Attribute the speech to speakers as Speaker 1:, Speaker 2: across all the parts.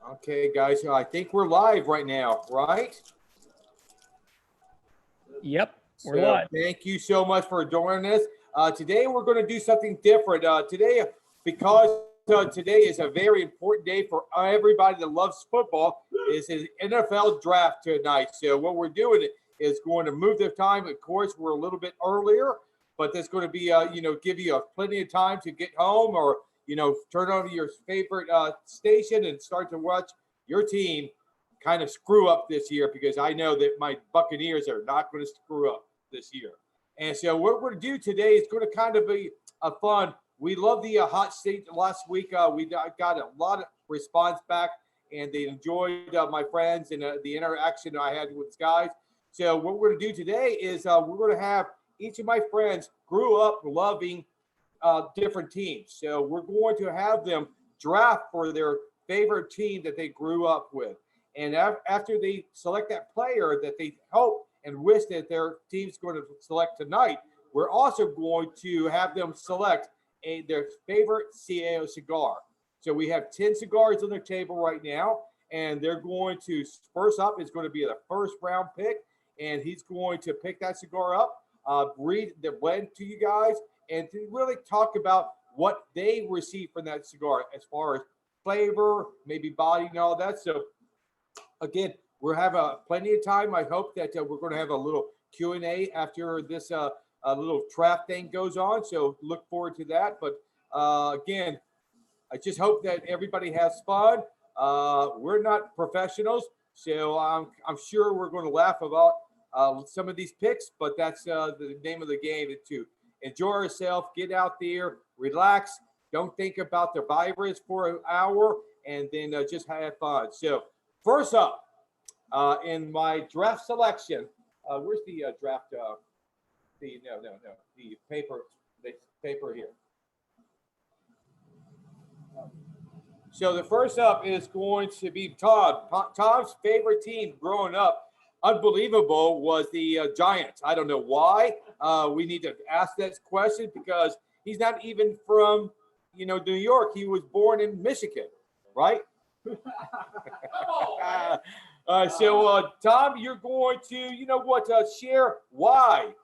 Speaker 1: Okay, guys, I think we're live right now, right?
Speaker 2: Yep, we're live.
Speaker 1: Thank you so much for joining us. Today, we're going to do something different. Because today is a very important day for everybody that loves football, is an NFL draft tonight. So what we're doing is going to move the time. Of course, we're a little bit earlier, but that's going to be, give you plenty of time to get home or, turn on your favorite station and start to watch your team kind of screw up this year, because I know that my Buccaneers are not going to screw up this year. And so what we're going to do today is going to kind of be a fun. We love the hot seat last week. We got a lot of response back, and they enjoyed my friends and the interaction I had with guys. So what we're going to do today is we're going to have each of my friends grew up loving different teams. So we're going to have them draft for their favorite team that they grew up with. And after they select that player that they hope and wish that their team's going to select tonight, we're also going to have them select their favorite CAO cigar. So we have 10 cigars on their table right now, and they're going to, first up is going to be the first round pick, and he's going to pick that cigar up, read the blend to you guys, and to really talk about what they receive from that cigar as far as flavor, maybe body, and all that. So again, we'll have plenty of time. I hope that we're going to have a little Q&A after this little draft thing goes on. So look forward to that. But again, I just hope that everybody has fun. We're not professionals, so I'm sure we're going to laugh about some of these picks, but that's the name of the game to enjoy yourself, get out there, relax, don't think about the virus for an hour, and then just have fun. So first up, in my draft selection, where's the draft? The paper here. So the first up is going to be Tom. Tom's favorite team growing up, unbelievable, was the Giants. I don't know why. We need to ask that question because he's not even from, New York. He was born in Michigan, right? So Tom, you're going to, share why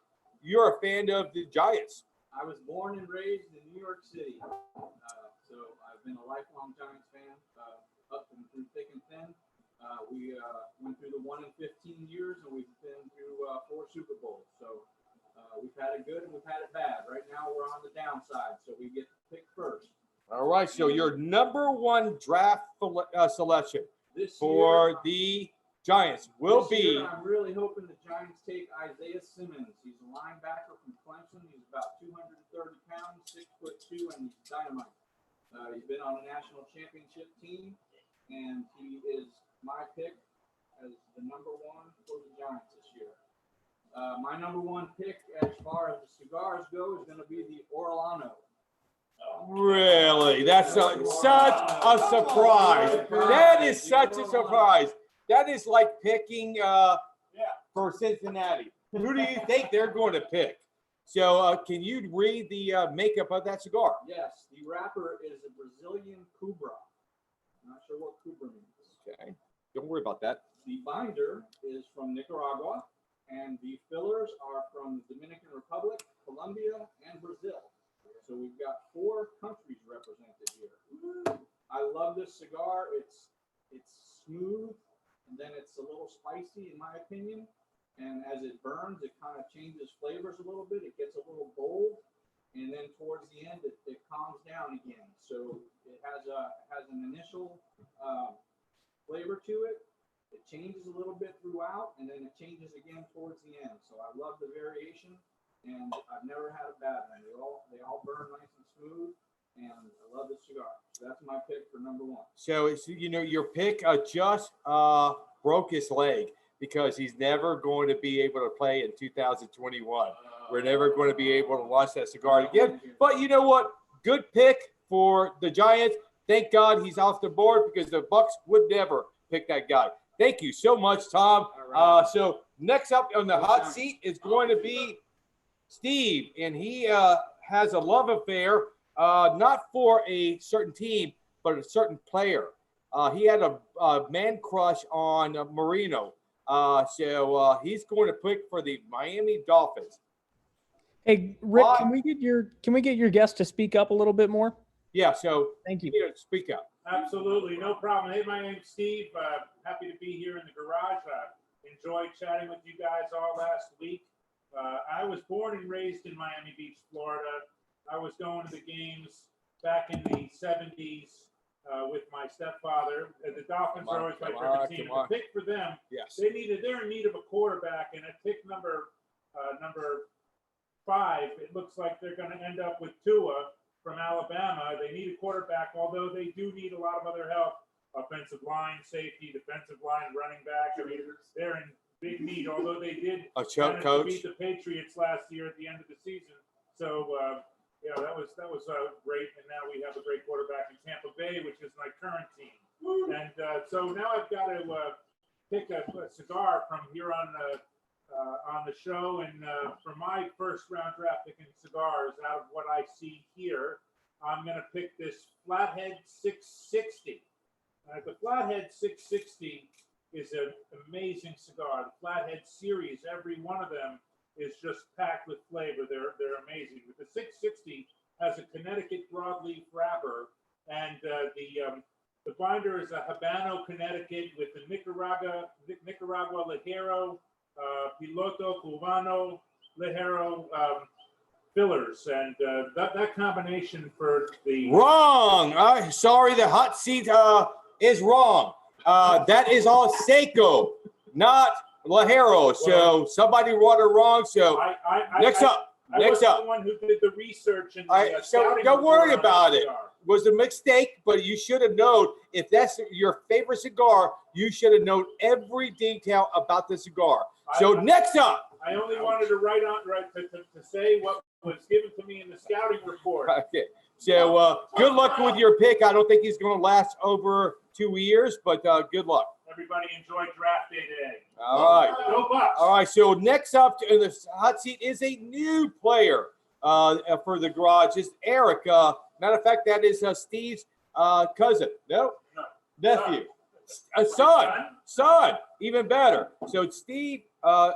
Speaker 1: you're a fan of the Giants.
Speaker 3: I was born and raised in New York City, so I've been a lifelong Giants fan, up and through thick and thin. We went through the 1 in 15 years, and we've been through 4 Super Bowls. So we've had it good and we've had it bad. Right now we're on the downside, so we get to pick first.
Speaker 1: All right, so your number one draft selection for the Giants will be.
Speaker 3: I'm really hoping the Giants take Isaiah Simmons. He's a linebacker from Clemson. He's about 230 pounds, 6'2", and he's dynamite. He's been on a national championship team, and he is my pick as the number one for the Giants this year. My number one pick as far as the cigars go is going to be the Orlano.
Speaker 1: Really? That's such a surprise. That is such a surprise. That is like picking for Cincinnati. Who do you think they're going to pick? So can you read the makeup of that cigar?
Speaker 3: Yes, the wrapper is a Brazilian Cubra. I'm not sure what Cubra means.
Speaker 1: Okay, don't worry about that.
Speaker 3: The binder is from Nicaragua, and the fillers are from the Dominican Republic, Colombia, and Brazil. So we've got 4 countries represented here. I love this cigar. It's smooth, and then it's a little spicy in my opinion. And as it burns, it kind of changes flavors a little bit. It gets a little bold, and then towards the end, it calms down again. So it has an initial flavor to it. It changes a little bit throughout, and then it changes again towards the end. So I love the variation. And I've never had a bad one. They all burn nice and smooth, and I love this cigar. So that's my pick for number one.
Speaker 1: So it's, your pick just broke his leg because he's never going to be able to play in 2021. We're never going to be able to launch that cigar again. But you know what? Good pick for the Giants. Thank God he's off the board because the Bucs would never pick that guy. Thank you so much, Tom. Right. So next up on the hot seat is going to be Steve, and he has a love affair, not for a certain team, but a certain player. he had a man crush on Marino. So he's going to pick for the Miami Dolphins.
Speaker 2: Hey, Rick,
Speaker 1: Why?
Speaker 2: can we get your guest to speak up a little bit more?
Speaker 1: Yeah, so
Speaker 2: Thank you.
Speaker 1: Speak up.
Speaker 4: Absolutely, no problem. Hey, my name's Steve. Happy to be here in the garage. Enjoyed chatting with you guys all last week. I was born and raised in Miami Beach, Florida. I was going to the games back in the 70s with my stepfather. The Dolphins are always my favorite team. And the pick for them,
Speaker 1: Yes.
Speaker 4: they're in need of a quarterback, and at pick number 5, it looks like they're going to end up with Tua from Alabama. They need a quarterback, although they do need a lot of other help. Offensive line, safety, defensive line, running back. I mean, they're in big need, although they did manage to beat the Patriots last year at the end of the season. So, yeah, that was great. And now we have a great quarterback in Tampa Bay, which is my current team. And so now I've got to pick a cigar from here on the show. And for my first round draft picking cigars, out of what I see here, I'm going to pick this Flathead 660. The Flathead 660 is an amazing cigar. The Flathead series, every one of them is just packed with flavor. They're amazing. But the 660 has a Connecticut broadleaf wrapper, and the binder is a Habano, Connecticut, with the Nicaragua Ligero, Piloto Cubano Ligero fillers, and that combination for the
Speaker 1: Wrong. Sorry, the hot seat is wrong. That is all Seiko, not Ligero. So somebody wrote it wrong. So next up.
Speaker 4: I was the one who did the research and
Speaker 1: so don't worry about it. It was a mistake, but you should have known if that's your favorite cigar, you should have known every detail about the cigar. So next up.
Speaker 4: I only wanted to to say what was given to me in the scouting report.
Speaker 1: Okay. So good luck with your pick. I don't think he's going to last over 2 years, but good luck.
Speaker 4: Everybody enjoy draft day today.
Speaker 1: All right.
Speaker 4: Go Bucks.
Speaker 1: All right. So next up in the hot seat is a new player for the garage. It's Eric. Matter of fact, that is Steve's cousin. No, nephew. Son. Even better. So Steve,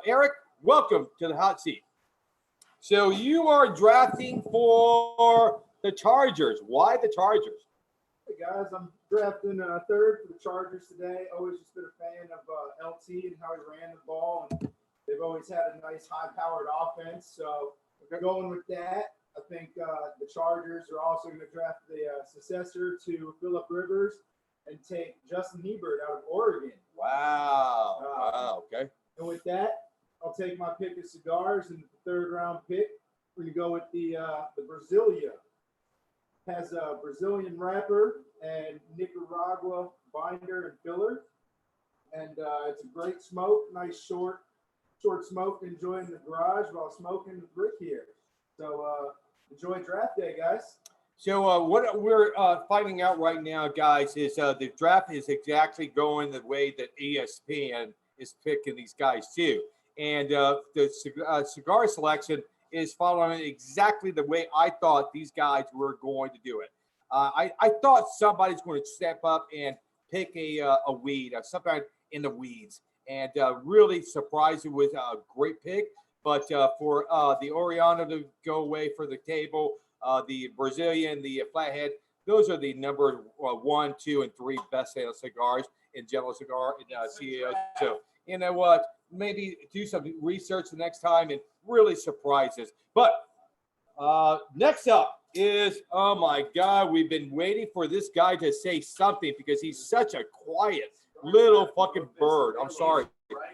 Speaker 1: Eric, welcome to the hot seat. So you are drafting for the Chargers. Why the Chargers?
Speaker 5: Hey guys, I'm drafting third for the Chargers today. Always just been a fan of LT and how he ran the ball, and they've always had a nice high-powered offense. So going with that, I think the Chargers are also going to draft the successor to Phillip Rivers and take Justin Hebert out of Oregon.
Speaker 1: Wow. Wow. Okay.
Speaker 5: And with that, I'll take my pick of cigars in the third-round pick. We're going to go with the Brasilia. Has a Brazilian wrapper and Nicaragua binder and filler. And it's a great smoke, nice short smoke, enjoying the garage while smoking the brick here. So enjoy draft day, guys.
Speaker 1: So what we're finding out right now, guys, is the draft is exactly going the way that ESPN is picking these guys too. And the cigar selection is following exactly the way I thought these guys were going to do it. I thought somebody's going to step up and pick a weed, something in the weeds, and really surprise you with a great pick. But for the Oriano to go away for the table, the Brazilian, the Flathead, those are the number 1, 2, and 3 best-selling cigars in General Cigar and CAO. So you know what? Maybe do some research the next time and really surprise us. But next up is, oh my God, we've been waiting for this guy to say something because he's such a quiet little fucking bird. I'm sorry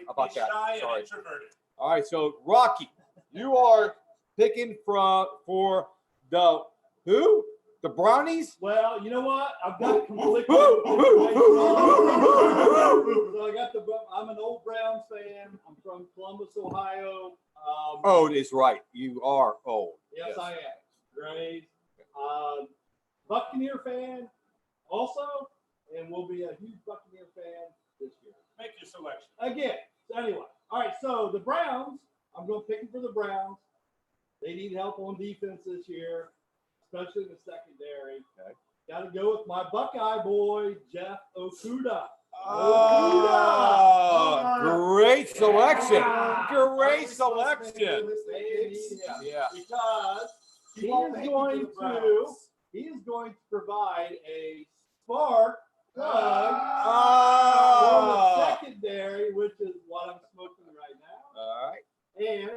Speaker 1: about that. Sorry. All right, so Rocky, you are picking for the who? The Brownies?
Speaker 6: Well, you know what? I've got conflicting. I'm an old Browns fan. I'm from Columbus, Ohio.
Speaker 1: Old is right. You are old.
Speaker 6: Yes, I am. Great. Buccaneer fan also, and will be a huge Buccaneer fan this year.
Speaker 4: Make your selection.
Speaker 6: Again. So anyway, all right. So the Browns, I'm going to pick them for the Browns. They need help on defense this year, especially in the secondary.
Speaker 1: Okay.
Speaker 6: Gotta go with my Buckeye boy, Jeff Okuda.
Speaker 1: Great selection.
Speaker 6: Yeah.
Speaker 1: Great selection. Yeah.
Speaker 6: Because he is going to provide a spark plug for the secondary, which is what I'm smoking right now.
Speaker 1: All right.
Speaker 6: And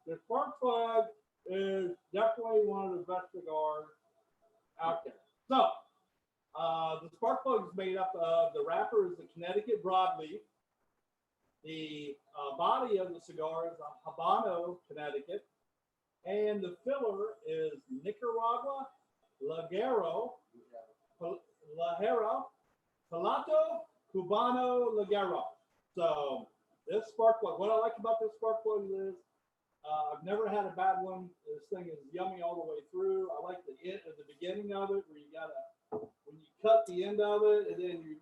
Speaker 6: the spark plug is definitely one of the best cigars out there. So, the spark plug is made up of, the wrapper is the Connecticut broadleaf. The body of the cigar is a Habano, Connecticut. And the filler is Nicaragua, Ligero, Palato, Cubano, Ligero. So this spark plug, what I like about this spark plug is I've never had a bad one. This thing is yummy all the way through. I like the end at the beginning of it where you gotta, when you cut the end of it and then you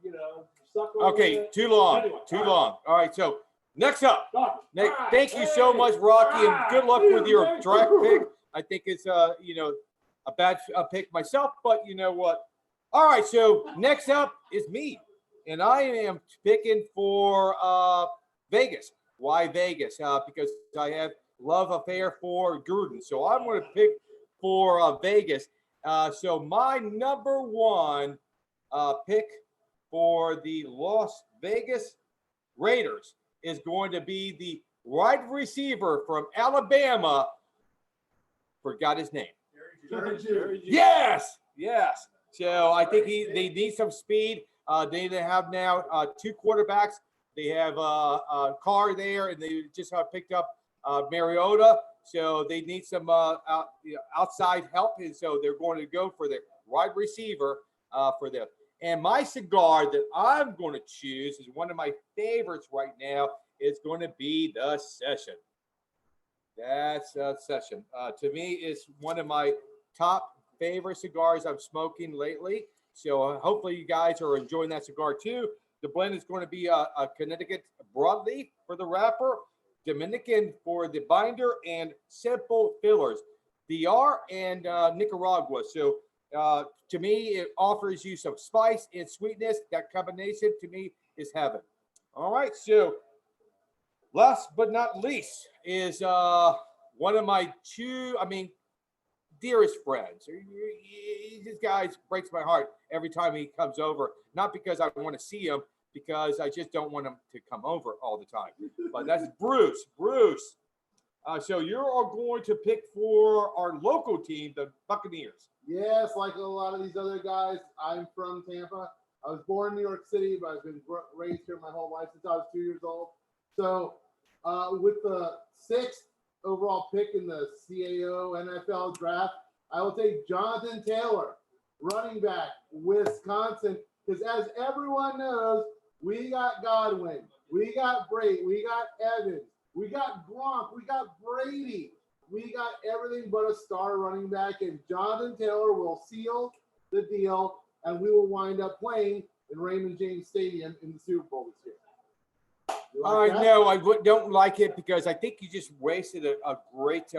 Speaker 6: suck over
Speaker 1: Okay,
Speaker 6: it.
Speaker 1: too long.
Speaker 6: Anyway,
Speaker 1: Too
Speaker 6: all right.
Speaker 1: long. All right, so next up.
Speaker 6: Done.
Speaker 1: Nick,
Speaker 6: All right.
Speaker 1: thank you so
Speaker 6: Hey.
Speaker 1: much, Rocky, and good luck with your
Speaker 6: Hey.
Speaker 1: draft pick. I think it's a bad pick myself, but you know what? All right, so next up is me, and I am picking for Vegas. Why Vegas? Because I have love affair for Gurdon, so I'm going to pick for Vegas. So my number one pick for the Las Vegas Raiders is going to be the wide receiver from Alabama. Forgot his name. Yes. So I think they need some speed. They have now two quarterbacks. They have a Carr there, and they just have picked up Mariota. So they need some outside help, and so they're going to go for the wide receiver for them. And my cigar that I'm going to choose is one of my favorites right now. It's going to be the Session. That's Session. To me, it's one of my top favorite cigars I'm smoking lately. So hopefully you guys are enjoying that cigar too. The blend is going to be a Connecticut broadleaf for the wrapper, Dominican for the binder, and simple fillers, DR and Nicaragua. So to me, it offers you some spice and sweetness. That combination to me is heaven. All right, so last but not least is one of my dearest friends. This guy breaks my heart every time he comes over. Not because I want to see him, because I just don't want him to come over all the time. But that's Bruce. Bruce. So you're all going to pick for our local team, the Buccaneers.
Speaker 5: Yes, like a lot of these other guys, I'm from Tampa. I was born in New York City, but I've been raised here my whole life since I was 2 years old. So with the 6th overall pick in the CAO NFL draft, I will take Jonathan Taylor, running back, Wisconsin, because as everyone knows, we got Godwin, we got Brady, we got Evans, we got Gronk, we got Brady. We got everything but a star running back, and Jonathan Taylor will seal the deal, and we will wind up playing in Raymond James Stadium in the Super Bowl this year.
Speaker 1: I know I don't like it because I think you just wasted a great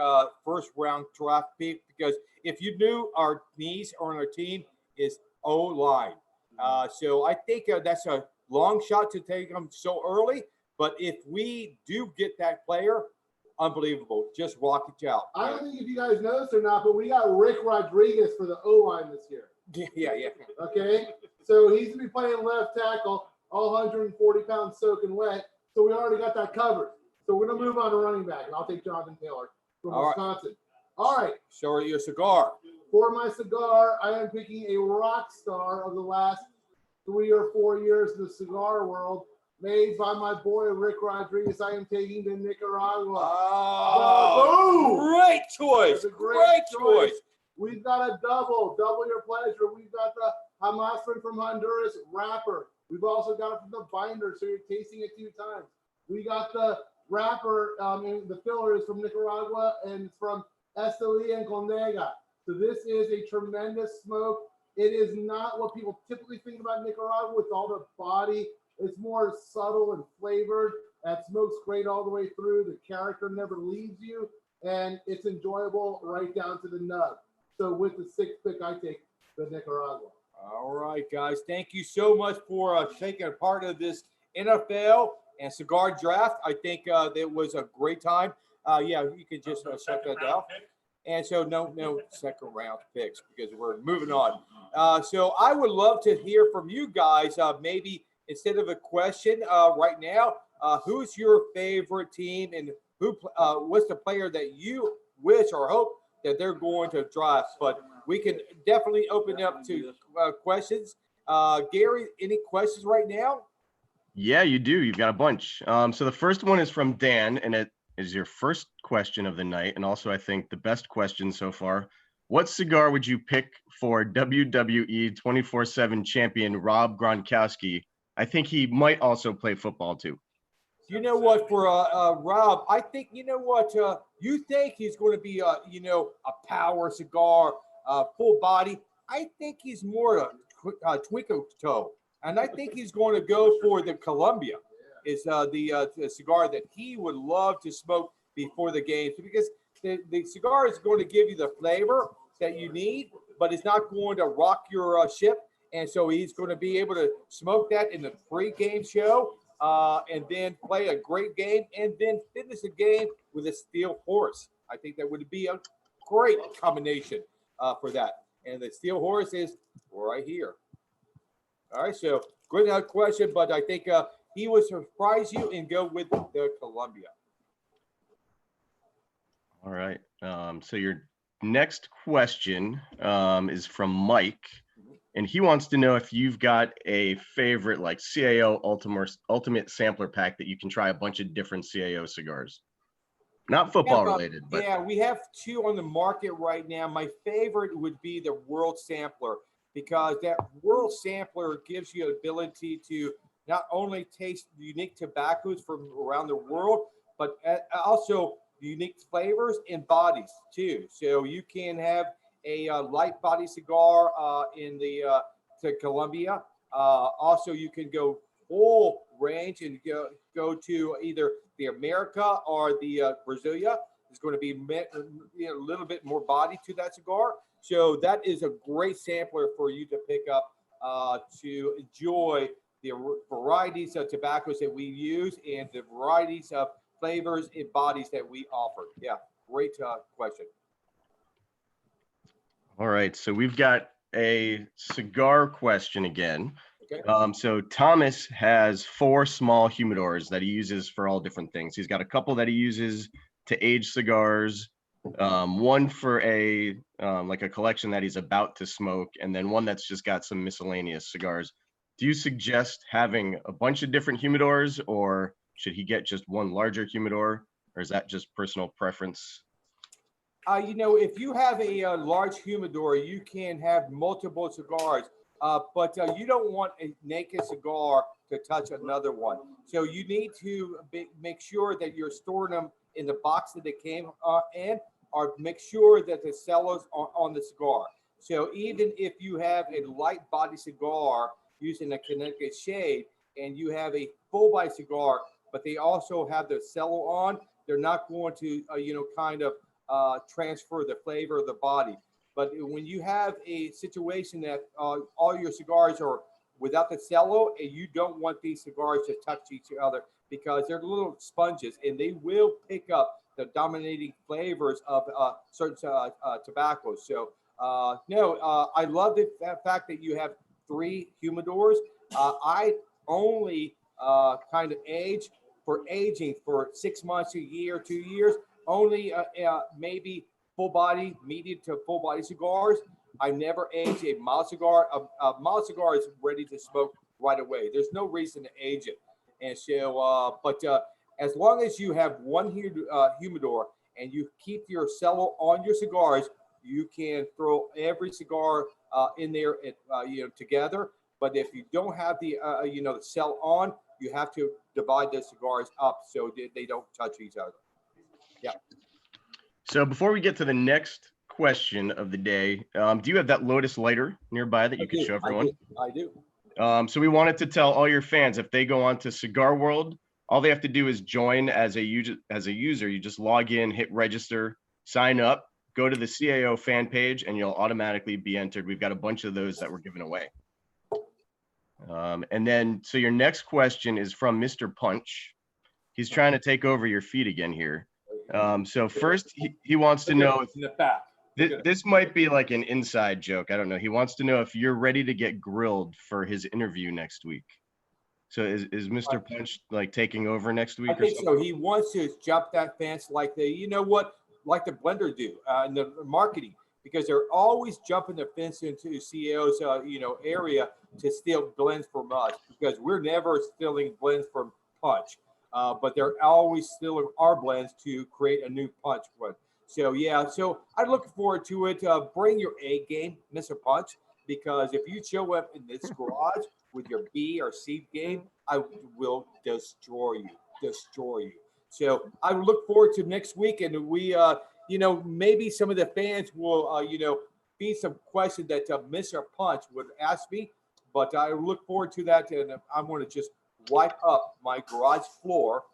Speaker 1: first round draft pick, because if you knew our needs on our team is O-line. So I think that's a long shot to take them so early, but if we do get that player, unbelievable. Just rock it out.
Speaker 5: I don't think if you guys noticed or not, but we got Rick Rodriguez for the O-line this year.
Speaker 1: Yeah.
Speaker 5: Okay? So he's going to be playing left tackle, all 140 pounds soaking wet. So we already got that covered. So we're going to move on to running back, and I'll take Jonathan Taylor from Wisconsin. All right.
Speaker 1: Show your cigar.
Speaker 5: For my cigar, I am picking a rock star of the last 3 or 4 years in the cigar world, made by my boy Rick Rodriguez. I am taking the Nicaragua.
Speaker 1: Oh, great choice. Great choice.
Speaker 5: We've got a double your pleasure. We've got the Hamasman from Honduras wrapper. We've also got it from the binder, so you're tasting it 2 times. We got the wrapper, and the filler is from Nicaragua, and it's from Esteli and Condega. So this is a tremendous smoke. It is not what people typically think about Nicaragua with all the body. It's more subtle and flavored. That smokes great all the way through. The character never leaves you, and it's enjoyable right down to the nub. So with the 6th pick, I take the Nicaragua.
Speaker 1: All right, guys. Thank you so much for taking a part of this NFL and cigar draft. I think it was a great time. Yeah, you can just shut that down. And so no second round picks because we're moving on. So I would love to hear from you guys. Maybe instead of a question right now, who's your favorite team and what's the player that you wish or hope that they're going to draft? But we can definitely open up to questions. Gary, any questions right now?
Speaker 7: Yeah, you do. You've got a bunch. So the first one is from Dan, and it is your first question of the night, and also I think the best question so far. What cigar would you pick for WWE 24/7 champion Rob Gronkowski? I think he might also play football too.
Speaker 1: You know what, for Rob, I think you think he's going to be a power cigar, full body. I think he's more a twinkle toe, and I think he's going to go for the Columbia. Is the cigar that he would love to smoke before the games because the cigar is going to give you the flavor that you need, but it's not going to rock your ship. And so he's going to be able to smoke that in the pre-game show and then play a great game and then finish the game with a steel horse. I think that would be a great combination for that. And the steel horse is right here. All right, so good question, but I think he would surprise you and go with the Columbia.
Speaker 7: All right. So your next question is from Mike, and he wants to know if you've got a favorite like CAO ultimate sampler pack that you can try a bunch of different CAO cigars. Not football related, but
Speaker 1: yeah, we have two on the market right now. My favorite would be the World Sampler because that World Sampler gives you the ability to not only taste unique tobaccos from around the world, but also unique flavors and bodies too. So you can have a light body cigar in the to Columbia. Also, you can go full range and go to either the America or the Brasilia. There's going to be a little bit more body to that cigar. So that is a great sampler for you to pick up to enjoy the varieties of tobaccos that we use and the varieties of flavors and bodies that we offer. Yeah, great question.
Speaker 7: All right, so we've got a cigar question again.
Speaker 1: Okay.
Speaker 7: So Thomas has 4 small humidors that he uses for all different things. He's got a couple that he uses to age cigars, one for a like a collection that he's about to smoke, and then one that's just got some miscellaneous cigars. Do you suggest having a bunch of different humidors, or should he get just one larger humidor, or is that just personal preference?
Speaker 1: If you have a large humidor, you can have multiple cigars, but you don't want a naked cigar to touch another one. So you need to make sure that you're storing them in the box that they came in, or make sure that the cellars are on the cigar. So even if you have a light body cigar using a Connecticut shade, and you have a full body cigar, but they also have the cello on, they're not going to, transfer the flavor of the body. But when you have a situation that all your cigars are without the cello, and you don't want these cigars to touch each other because they're little sponges and they will pick up the dominating flavors of certain tobaccos. So, I love the fact that you have 3 humidors. I only kind of age for aging for 6 months, a year, 2 years, only maybe full body, medium to full body cigars. I never age a mild cigar. A mild cigar is ready to smoke right away. There's no reason to age it. And so, as long as you have one humidor and you keep your cello on your cigars, you can throw every cigar in there, together. But if you don't have the cell on, you have to divide the cigars up so they don't touch each other. Yeah.
Speaker 7: So before we get to the next question of the day, do you have that Lotus lighter nearby that you can show everyone?
Speaker 1: I do.
Speaker 7: So we wanted to tell all your fans, if they go on to Cigar World, all they have to do is join as a user. You just log in, hit register, sign up, go to the CAO fan page and you'll automatically be entered. We've got a bunch of those that we're giving away. And then, so your next question is from Mr. Punch. He's trying to take over your feed again here. So first, he wants to know if
Speaker 1: in the back.
Speaker 7: this might be like an inside joke. I don't know. He wants to know if you're ready to get grilled for his interview next week. So is Mr. Punch like taking over next week?
Speaker 1: I think so. He wants to jump that fence like the blender do in the marketing, because they're always jumping the fence into CEO's area to steal blends from us, because we're never stealing blends from Punch, but they're always stealing our blends to create a new Punch blend. So yeah, so I'm looking forward to it. Bring your A game, Mr. Punch, because if you show up in this garage with your B or C game, I will destroy you. So I look forward to next week, and we, maybe some of the fans will, be some questions that Mr. Punch would ask me, but I look forward to that, and I'm going to just wipe up my garage floor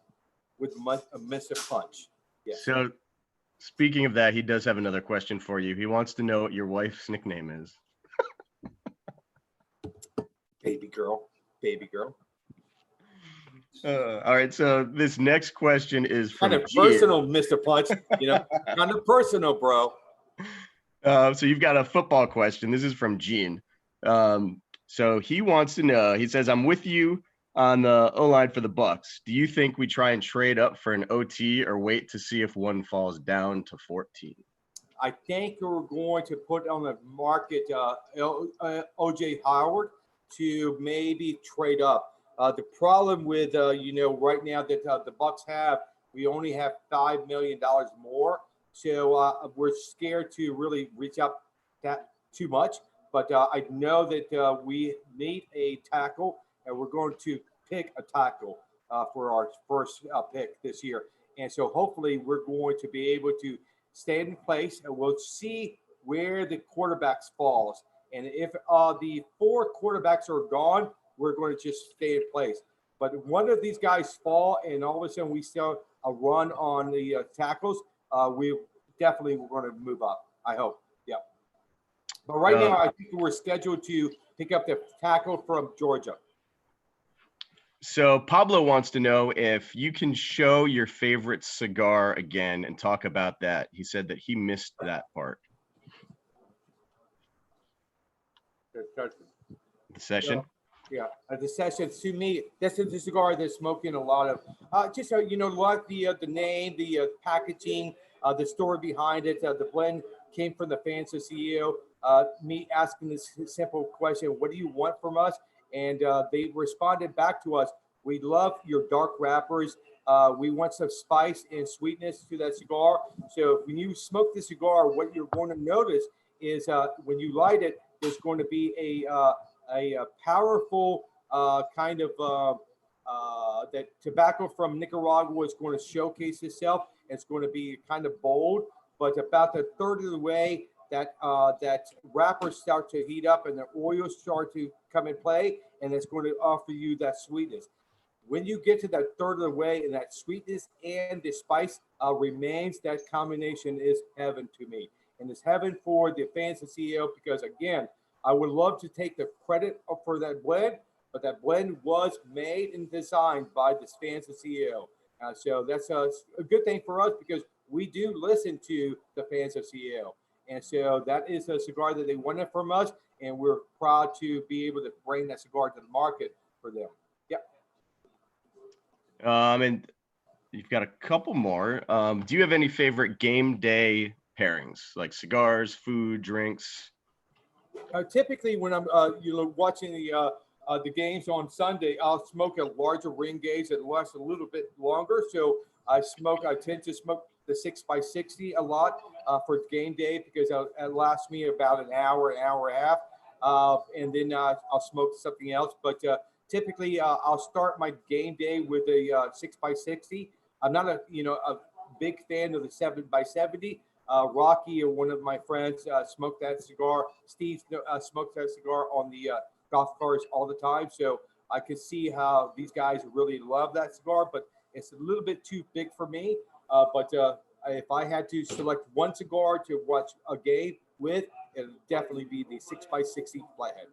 Speaker 1: with Mr. Punch. Yes.
Speaker 7: So speaking of that, he does have another question for you. He wants to know what your wife's nickname is.
Speaker 1: Baby girl.
Speaker 7: All right, so this next question is from
Speaker 1: Kind of
Speaker 7: Gene.
Speaker 1: personal, Mr. Punch. Kind of personal, bro.
Speaker 7: So you've got a football question. This is from Gene. So he wants to know, he says, I'm with you on the O-line for the Bucks. Do you think we try and trade up for an OT or wait to see if one falls down to 14?
Speaker 1: I think we're going to put on the market OJ Howard to maybe trade up. The problem with, right now that the Bucks have, we only have $5 million more. So we're scared to really reach up that too much. But I know that we need a tackle, and we're going to pick a tackle for our first pick this year. And so hopefully we're going to be able to stand in place, and we'll see where the quarterbacks falls. And if the 4 quarterbacks are gone, we're going to just stay in place. But one of these guys fall, and all of a sudden we start a run on the tackles, we definitely we're going to move up, I hope. Yeah. But right now, I think we're scheduled to pick up the tackle from Georgia.
Speaker 7: So Pablo wants to know if you can show your favorite cigar again and talk about that. He said that he missed that part. The session?
Speaker 1: Yeah, the session, to me, that's the cigar they're smoking a lot of. Just so you know, like the name, the packaging, the story behind it. The blend came from the fans of CEO. Me asking this simple question, what do you want from us? And they responded back to us, we love your dark wrappers. We want some spice and sweetness to that cigar. So when you smoke the cigar, what you're going to notice is when you light it, there's going to be a powerful kind of that tobacco from Nicaragua is going to showcase itself. It's going to be kind of bold, but about the third of the way that wrappers start to heat up and the oils start to come in play, and it's going to offer you that sweetness. When you get to that third of the way and that sweetness and the spice remains, that combination is heaven to me. And it's heaven for the fans of CEO, because again, I would love to take the credit for that blend, but that blend was made and designed by the fans of CEO. So that's a good thing for us, because we do listen to the fans of CEO. And so that is a cigar that they wanted from us, and we're proud to be able to bring that cigar to the market for them. Yep.
Speaker 7: And you've got a couple more. Do you have any favorite game day pairings, like cigars, food, drinks?
Speaker 1: Typically, when I'm watching the games on Sunday, I'll smoke a larger ring gauge that lasts a little bit longer. So I tend to smoke the 6x60 a lot for game day, because it lasts me about an hour and a half, and then I'll smoke something else. But typically, I'll start my game day with a 6x60. I'm not a big fan of the 7x70. Rocky, or one of my friends, smoked that cigar. Steve smoked that cigar on the golf cars all the time. So I could see how these guys really love that cigar, but it's a little bit too big for me. But if I had to select one cigar to watch a game with, it would definitely be the 6x60 Flathead.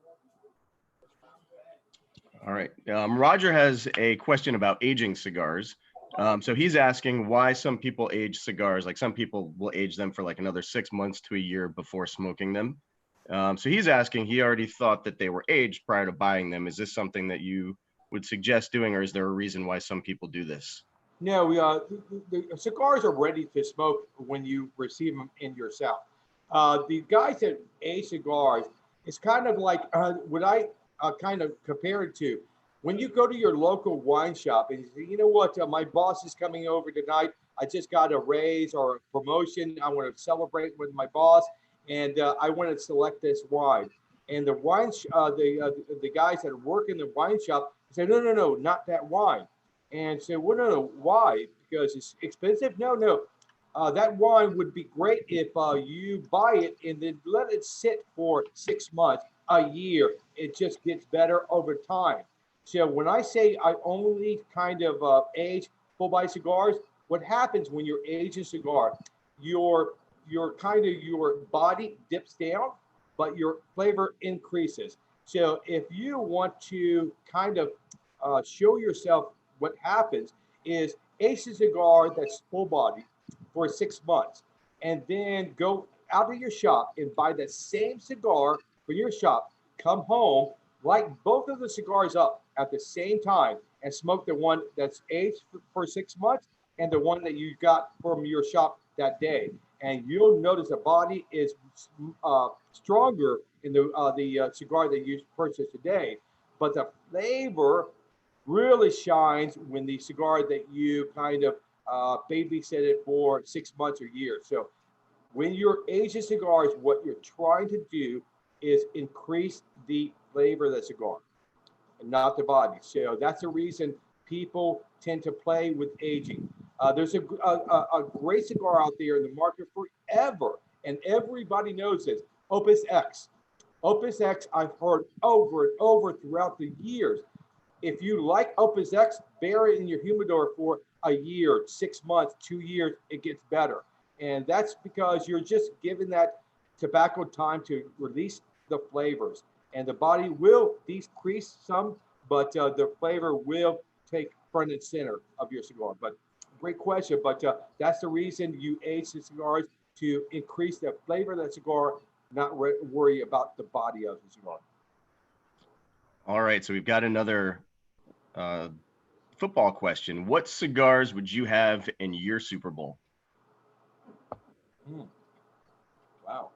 Speaker 7: All right. Roger has a question about aging cigars. So he's asking why some people age cigars, like some people will age them for like another 6 months to a year before smoking them. So he's asking, he already thought that they were aged prior to buying them. Is this something that you would suggest doing, or is there a reason why some people do this?
Speaker 1: No, the cigars are ready to smoke when you receive them in yourself. The guys that age cigars, it's kind of like what I kind of compare it to. When you go to your local wine shop and you say, you know what, my boss is coming over tonight. I just got a raise or a promotion. I want to celebrate with my boss, and I want to select this wine. And the the guys that work in the wine shop say, no, no, no, not that wine. And say, well, no, no, why? Because it's expensive? No, no. That wine would be great if you buy it and then let it sit for 6 months, a year. It just gets better over time. So when I say I only kind of age full body cigars, what happens when you're aging a cigar? Your your body dips down, but your flavor increases. So if you want to kind of show yourself, what happens is age a cigar that's full body for 6 months, and then go out of your shop and buy that same cigar for your shop. Come home, light both of the cigars up at the same time, and smoke the one that's aged for 6 months and the one that you got from your shop that day. And you'll notice the body is stronger in the cigar that you purchased today, but the flavor really shines when the cigar that you kind of babysit it for 6 months or years. So when you're aging cigars, what you're trying to do is increase the flavor of the cigar and not the body. So that's the reason people tend to play with aging. There's a great cigar out there in the market forever, and everybody knows this, Opus X. Opus X, I've heard over and over throughout the years. If you like Opus X, bear it in your humidor for a year, 6 months, 2 years, it gets better. And that's because you're just giving that tobacco time to release the flavors. And the body will decrease some, but the flavor will take front and center of your cigar. But great question. But that's the reason you age the cigars, to increase the flavor of that cigar, not worry about the body of the cigar.
Speaker 7: All right, so we've got another football question. What cigars would you have in your Super Bowl?
Speaker 1: Wow,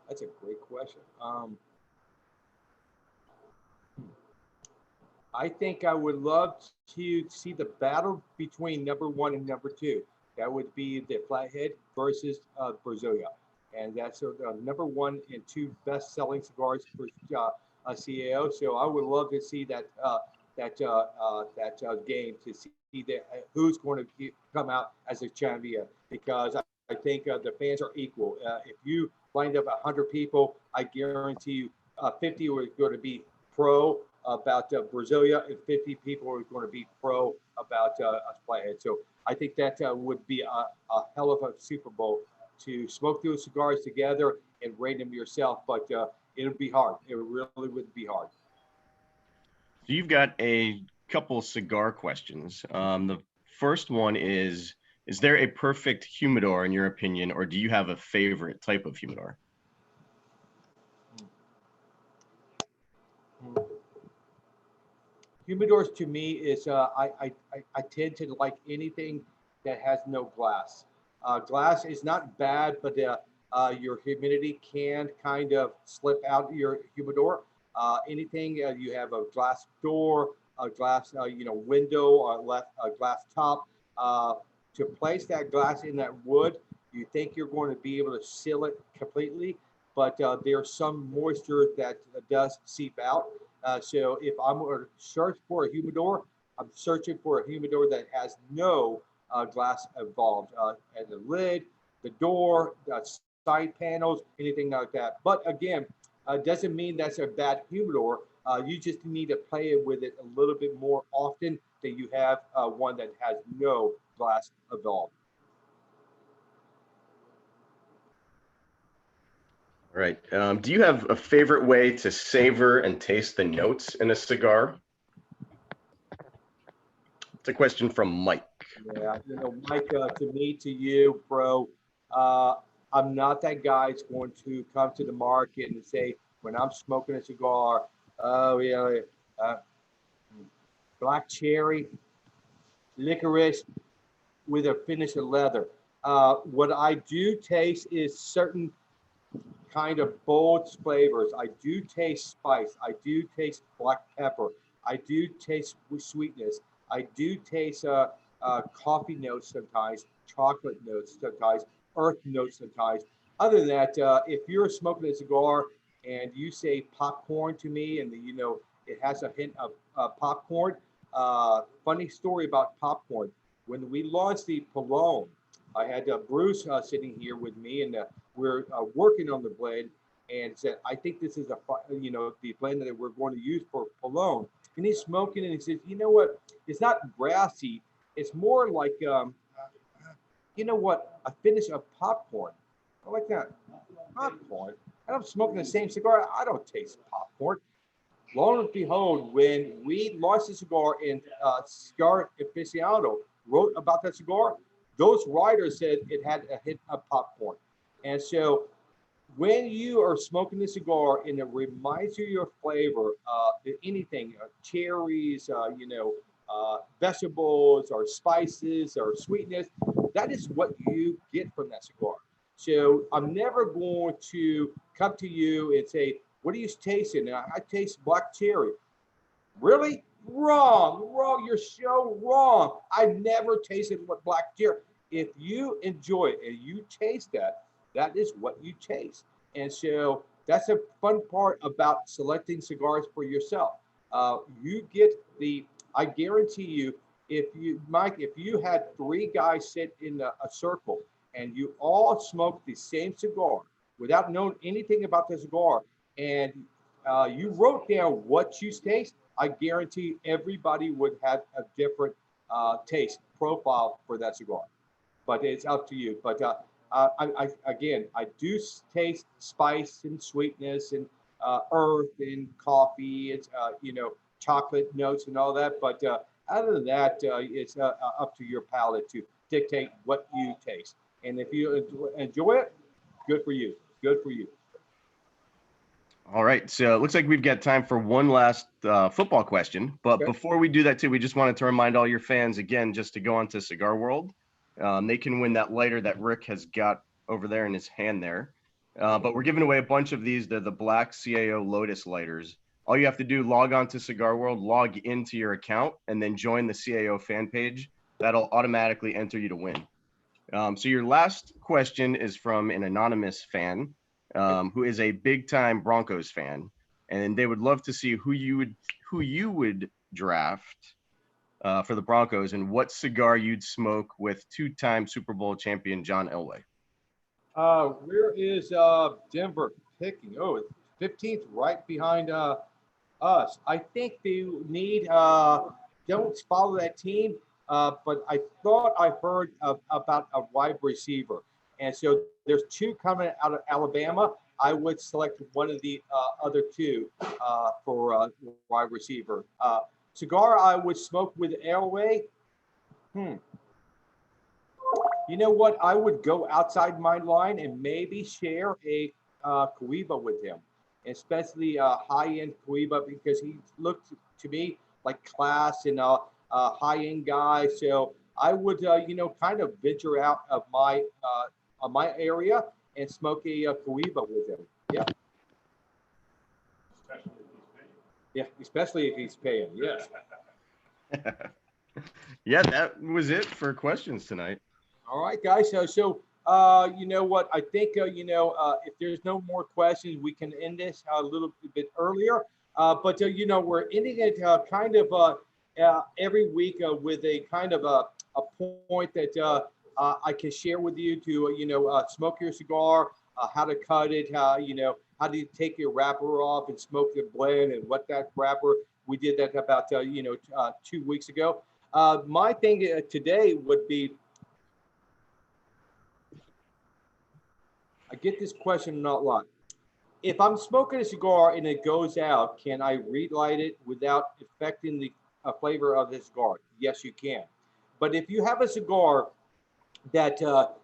Speaker 1: that's a great question. I think I would love to see the battle between number 1 and number 2. That would be the Flathead versus Brasilia, and that's number 1 and 2 best-selling cigars for CAO. So I would love to see that game, to see who's going to come out as a champion, because I think the fans are equal. If you lined up 100 people, I guarantee you 50 are going to be pro about Brasilia, and 50 people are going to be pro about Flathead. So I think that would be a hell of a Super Bowl, to smoke those cigars together and rate them yourself. But it would be hard. It really would be hard.
Speaker 7: So you've got a couple cigar questions. The first one is there a perfect humidor in your opinion, or do you have a favorite type of humidor?
Speaker 1: Humidors to me is I tend to like anything that has no glass. Glass is not bad, but your humidity can kind of slip out your humidor. Anything you have a glass door, a glass window, or a glass top. To place that glass in that wood, you think you're going to be able to seal it completely, but there's some moisture that does seep out. So if I'm going to search for a humidor, I'm searching for a humidor that has no glass involved, and the lid, the door, the side panels, anything like that. But again, doesn't mean that's a bad humidor. You just need to play with it a little bit more often than you have one that has no glass involved.
Speaker 7: All right. Do you have a favorite way to savor and taste the notes in a cigar? It's a question from Mike.
Speaker 1: Yeah, Mike, to me, to you, bro, I'm not that guy that's going to come to the market and say, when I'm smoking a cigar, oh, yeah, uh, black cherry, licorice with a finish of leather. What I do taste is certain kind of bold flavors. I do taste spice. I do taste black pepper. I do taste sweetness. I do taste coffee notes sometimes, chocolate notes sometimes, earth notes sometimes. Other than that, if you're smoking a cigar and you say popcorn to me, and it has a hint of popcorn. Funny story about popcorn. When we launched the Palone, I had Bruce sitting here with me, and we're working on the blend, and said, I think this is the blend that we're going to use for Palone. And he's smoking, and he says, you know what? It's not brassy. It's more like, you know what? A finish of popcorn. I like that. Popcorn. And I'm smoking the same cigar. I don't taste popcorn. Lo and behold, when we launched the cigar in Cigar Aficionado, wrote about that cigar, those writers said it had a hint of popcorn. And so when you are smoking the cigar and it reminds you of your flavor, anything, cherries, vegetables or spices or sweetness, that is what you get from that cigar. So I'm never going to come to you and say, what are you tasting? I taste black cherry. Really? Wrong. You're so wrong. I never tasted what black cherry. If you enjoy it and you taste that, that is what you taste. And so that's a fun part about selecting cigars for yourself. You get I guarantee you, Mike, if you had 3 guys sit in a circle and you all smoked the same cigar without knowing anything about the cigar, and you wrote down what you taste, I guarantee everybody would have a different taste profile for that cigar. But it's up to you. But I do taste spice and sweetness and earth and coffee. It's chocolate notes and all that. But other than that, it's up to your palate to dictate what you taste. And if you enjoy it, good for you. Good for you.
Speaker 7: All right, so it looks like we've got time for one last football question. But before we do that, too, we just wanted to remind all your fans again just to go onto Cigar World. They can win that lighter that Rick has got over there in his hand there. But we're giving away a bunch of these. They're the black CAO Lotus lighters. All you have to do, log on to Cigar World, log into your account, and then join the CAO fan page. That'll automatically enter you to win. So your last question is from an anonymous fan who is a big-time Broncos fan, and they would love to see who you would draft for the Broncos and what cigar you'd smoke with 2-time Super Bowl champion John Elway.
Speaker 1: Where is Denver picking? Oh, 15th, right behind us. I think they need, don't follow that team, but I thought I heard about a wide receiver. And so there's 2 coming out of Alabama. I would select one of the other 2 for wide receiver. Cigar I would smoke with Elway. You know what? I would go outside my line and maybe share a Cohiba with him, especially a high-end Cohiba, because he looked to me like class and a high-end guy. So I would, kind of venture out of my area and smoke a Cohiba with him. Yeah. Yeah, especially if he's paying. Yes.
Speaker 7: Yeah, that was it for questions tonight.
Speaker 1: All right, guys. So you know what? I think if there's no more questions, we can end this a little bit earlier. But we're ending it kind of every week with a kind of a point that I can share with you to smoke your cigar, how to cut it, how do you take your wrapper off and smoke the blend, and what that wrapper. We did that about 2 weeks ago. My thing today would be, I get this question not a lot. if I'm smoking a cigar and it goes out, can I relight it without affecting the flavor of the cigar? Yes, you can. But if you have a cigar that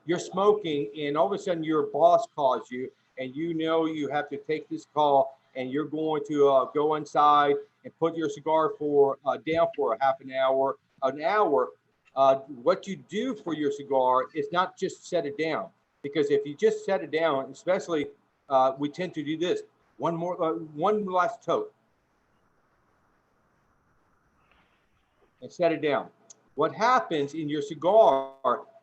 Speaker 1: you're smoking and all of a sudden your boss calls you and you know you have to take this call and you're going to go inside and put your cigar for down for a half an hour, what you do for your cigar is not just set it down, because if you just set it down, especially we tend to do this, one last toke and set it down. What happens in your cigar,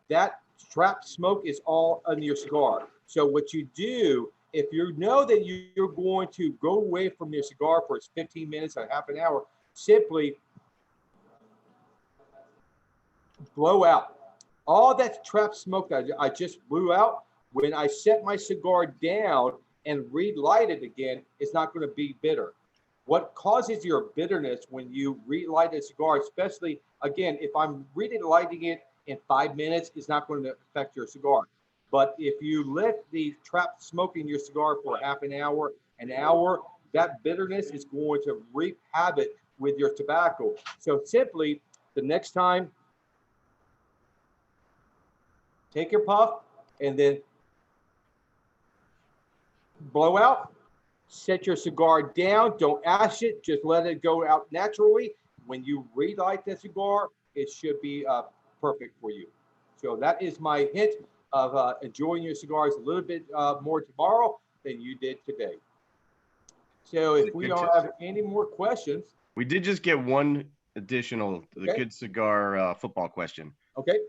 Speaker 1: that trapped smoke is all in your cigar. So what you do, if you know that you're going to go away from your cigar for 15 minutes or half an hour, simply blow out all that trapped smoke that I just blew out. When I set my cigar down and relight it again, it's not going to be bitter. What causes your bitterness when you relight a cigar, especially, again, if I'm relighting it in 5 minutes, it's not going to affect your cigar. But if you let the trapped smoke in your cigar for half an hour, that bitterness is going to wreak havoc with your tobacco. So simply, the next time, take your puff and then blow out. Set your cigar down. Don't ash it. Just let it go out naturally. When you relight the cigar, it should be perfect for you. So that is my hint of enjoying your cigars a little bit more tomorrow than you did today. So if we don't have any more questions.
Speaker 7: We did just get one additional, the Good Cigar football question.
Speaker 1: Okay.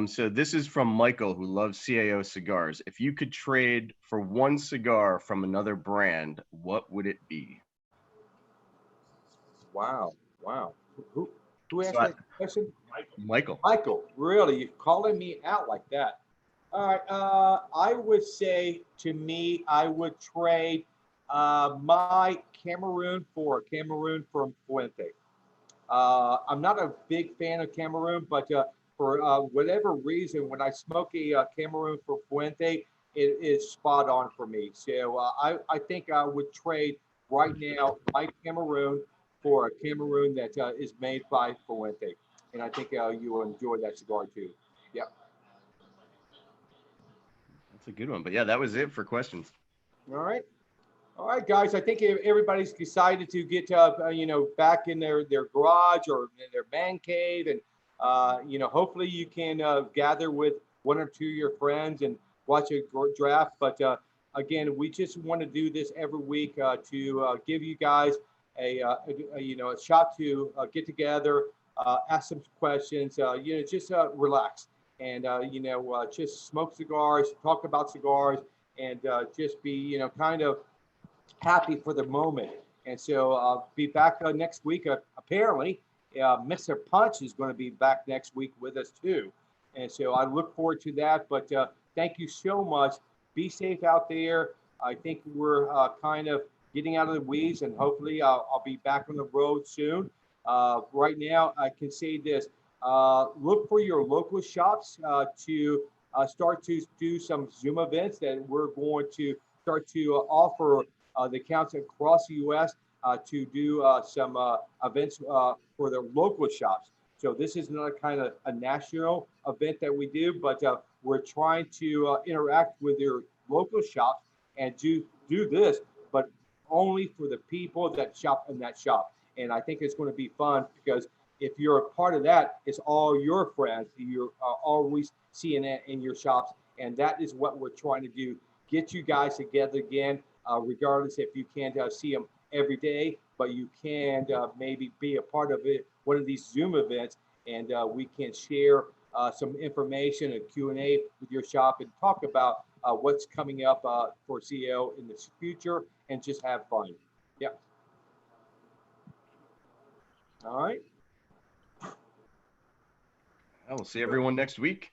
Speaker 7: So this is from Michael, who loves CAO cigars. If you could trade for one cigar from another brand, what would it be?
Speaker 1: Wow. Who asked that question?
Speaker 7: Michael.
Speaker 1: Really? You're calling me out like that? All right. I would say, to me, I would trade my Cameroon for a Cameroon from Fuente. I'm not a big fan of Cameroon, but for whatever reason, when I smoke a Cameroon for Fuente, it is spot on for me. So I think I would trade right now my Cameroon for a Cameroon that is made by Fuente. And I think you will enjoy that cigar too. Yep.
Speaker 7: That's a good one. But yeah, that was it for questions.
Speaker 1: All right, guys. I think everybody's decided to get back in their garage or in their man cave, and hopefully you can gather with one or two of your friends and watch a draft. But again, we just want to do this every week to give you guys a shot to get together, ask some questions, just relax and just smoke cigars, talk about cigars, and just be kind of happy for the moment. And so I'll be back next week. Apparently, Mr. Punch is going to be back next week with us too. And so I look forward to that. But thank you so much. Be safe out there. I think we're kind of getting out of the weeds, and hopefully I'll be back on the road soon. Right now, I can say this. Look for your local shops to start to do some Zoom events that we're going to start to offer the accounts across the U.S. To do some events for their local shops. So this is not kind of a national event that we do, but we're trying to interact with your local shops and do this, but only for the people that shop in that shop. And I think it's going to be fun, because if you're a part of that, it's all your friends. You're always seeing it in your shops. And that is what we're trying to do. Get you guys together again, regardless if you can't see them every day, but you can maybe be a part of it, one of these Zoom events, and we can share some information and Q&A with your shop and talk about what's coming up for CAO in the future, and just have fun. Yeah. All right.
Speaker 7: We'll see everyone next week.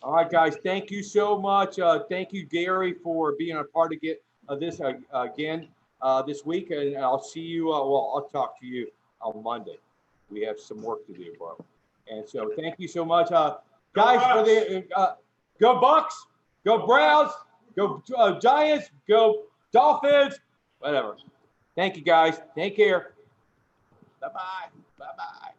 Speaker 1: All right, guys. Thank you so much. Thank you, Gary, for being a part of this again this week. And I'll see you. I'll talk to you on Monday. We have some work to do, bro. And so thank you so much. Guys, for the go Bucks, go Browns, go Giants, go Dolphins, whatever. Thank you, guys. Take care. Bye-bye. Bye-bye.